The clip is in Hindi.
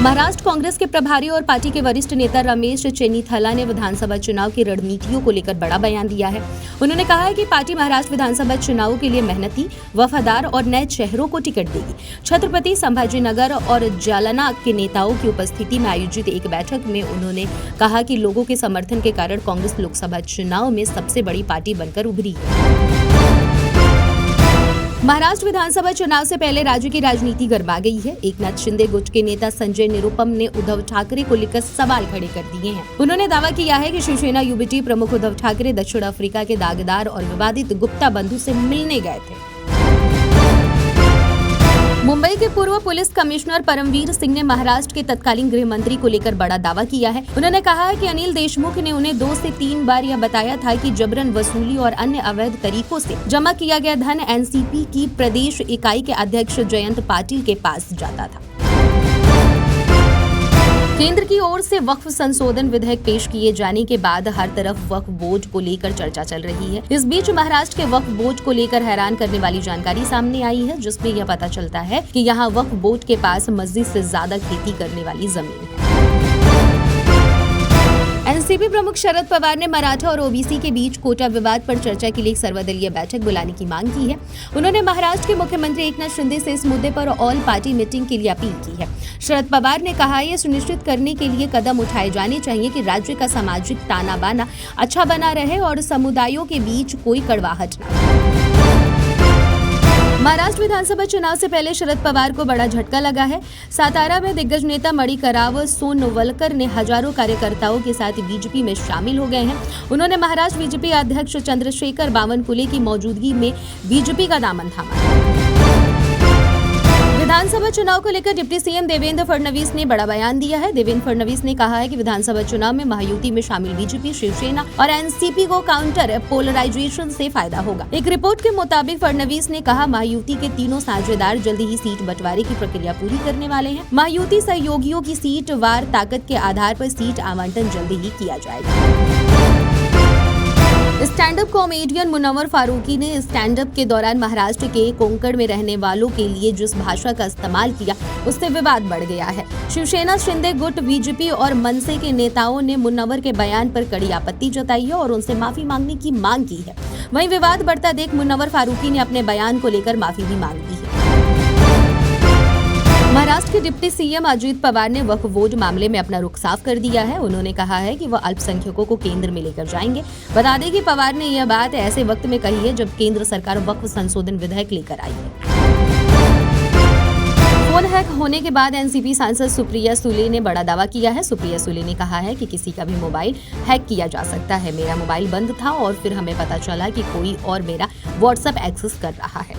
महाराष्ट्र कांग्रेस के प्रभारी और पार्टी के वरिष्ठ नेता रमेश चेन्नीथला ने विधानसभा चुनाव की रणनीतियों को लेकर बड़ा बयान दिया है। उन्होंने कहा है कि पार्टी महाराष्ट्र विधानसभा चुनाव के लिए मेहनती, वफादार और नए चेहरों को टिकट देगी। छत्रपति संभाजीनगर और जालना के नेताओं की उपस्थिति में आयोजित एक बैठक में उन्होंने कहा कि लोगों के समर्थन के कारण कांग्रेस लोकसभा चुनाव में सबसे बड़ी पार्टी बनकर उभरी है। महाराष्ट्र विधानसभा चुनाव से पहले राज्य की राजनीति गरमा गई है। एकनाथ शिंदे गुट के नेता संजय निरुपम ने उद्धव ठाकरे को लेकर सवाल खड़े कर दिए हैं। उन्होंने दावा किया है कि शिवसेना यूबीटी प्रमुख उद्धव ठाकरे दक्षिण अफ्रीका के दागदार और विवादित गुप्ता बंधु से मिलने गए थे। मुंबई के पूर्व पुलिस कमिश्नर परमवीर सिंह ने महाराष्ट्र के तत्कालीन गृह मंत्री को लेकर बड़ा दावा किया है। उन्होंने कहा है कि अनिल देशमुख ने उन्हें 2 से 3 बार यह बताया था कि जबरन वसूली और अन्य अवैध तरीकों से जमा किया गया धन एनसीपी की प्रदेश इकाई के अध्यक्ष जयंत पाटिल के पास जाता था। केंद्र की ओर से वक्फ संशोधन विधेयक पेश किए जाने के बाद हर तरफ वक्फ बोर्ड को लेकर चर्चा चल रही है। इस बीच महाराष्ट्र के वक्फ बोर्ड को लेकर हैरान करने वाली जानकारी सामने आई है, जिसमें यह पता चलता है कि यहां वक्फ बोर्ड के पास मस्जिद से ज्यादा खेती करने वाली जमीन है। एनसीपी प्रमुख शरद पवार ने मराठा और ओबीसी के बीच कोटा विवाद पर चर्चा के लिए एक सर्वदलीय बैठक बुलाने की मांग की है। उन्होंने महाराष्ट्र के मुख्यमंत्री एकनाथ शिंदे से इस मुद्दे पर ऑल पार्टी मीटिंग के लिए अपील की है। शरद पवार ने कहा, यह सुनिश्चित करने के लिए कदम उठाए जाने चाहिए कि राज्य का सामाजिक ताना बाना अच्छा बना रहे और समुदायों के बीच कोई कड़वाहट न हो। महाराष्ट्र विधानसभा चुनाव से पहले शरद पवार को बड़ा झटका लगा है। सातारा में दिग्गज नेता मणिकराव सोनवलकर ने हजारों कार्यकर्ताओं के साथ बीजेपी में शामिल हो गए हैं। उन्होंने महाराष्ट्र बीजेपी अध्यक्ष चंद्रशेखर बावनकुले की मौजूदगी में बीजेपी का दामन थामा। विधानसभा चुनाव को लेकर डिप्टी सीएम देवेंद्र फडणवीस ने बड़ा बयान दिया है। देवेंद्र फडणवीस ने कहा है कि विधानसभा चुनाव में महायुति में शामिल बीजेपी, शिवसेना और एनसीपी को काउंटर पोलराइजेशन से फायदा होगा। एक रिपोर्ट के मुताबिक फडणवीस ने कहा, महायुति के तीनों साझेदार जल्दी ही सीट बंटवारे की प्रक्रिया पूरी करने वाले हैं। महायुति सहयोगियों की सीट वार ताकत के आधार पर सीट आवंटन जल्दी ही किया जाएगा। Stand up comedian Munawar Faruqui ने स्टैंड अप के दौरान महाराष्ट्र के कोंकण में रहने वालों के लिए जिस भाषा का इस्तेमाल किया, उससे विवाद बढ़ गया है। शिवसेना, शिंदे गुट, बीजेपी और मनसे के नेताओं ने मुनव्वर के बयान पर कड़ी आपत्ति जताई है और उनसे माफी मांगने की मांग की है। वहीं विवाद बढ़ता देख मुनव्वर फारूकी ने अपने बयान को लेकर माफी भी मांग ली है। महाराष्ट्र के डिप्टी सीएम अजित पवार ने वक्फ बोर्ड मामले में अपना रुख साफ कर दिया है। उन्होंने कहा है कि वह अल्पसंख्यकों को केंद्र में लेकर जाएंगे। बता दें कि पवार ने यह बात ऐसे वक्त में कही है जब केंद्र सरकार वक्फ संशोधन विधेयक लेकर आई है। फोन हैक होने के बाद एनसीपी सांसद सुप्रिया सुले ने बड़ा दावा किया है। सुप्रिया सुले ने कहा है कि किसी का भी मोबाइल हैक किया जा सकता है। मेरा मोबाइल बंद था और फिर हमें पता चला कि कोई और मेरा व्हाट्सएप एक्सेस कर रहा है।